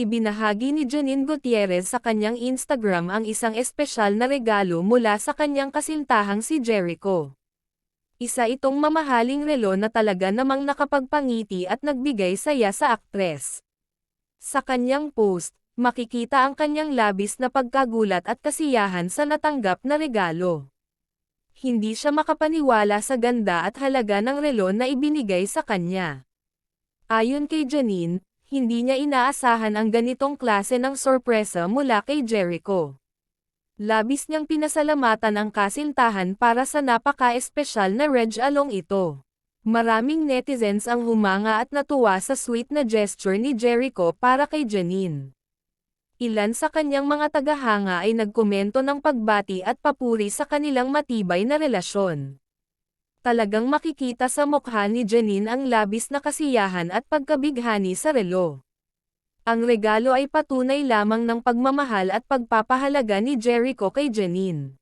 Ibinahagi ni Janine Gutierrez sa kanyang Instagram ang isang espesyal na regalo mula sa kanyang kasintahang si Jericho. Isa itong mamahaling relo na talaga namang nakapagpangiti at nagbigay saya sa aktres. Sa kanyang post, makikita ang kanyang labis na pagkagulat at kasiyahan sa natanggap na regalo. Hindi siya makapaniwala sa ganda at halaga ng relo na ibinigay sa kanya. Ayon kay Janine, hindi niya inaasahan ang ganitong klase ng sorpresa mula kay Jericho. Labis niyang pinasalamatan ang kasintahan para sa napaka-espesyal na reg-along ito. Maraming netizens ang humanga at natuwa sa sweet na gesture ni Jericho para kay Janine. Ilan sa kanyang mga tagahanga ay nagkomento ng pagbati at papuri sa kanilang matibay na relasyon. Talagang makikita sa mukha ni Janine ang labis na kasiyahan at pagkabighani sa relo. Ang regalo ay patunay lamang ng pagmamahal at pagpapahalaga ni Jericho kay Janine.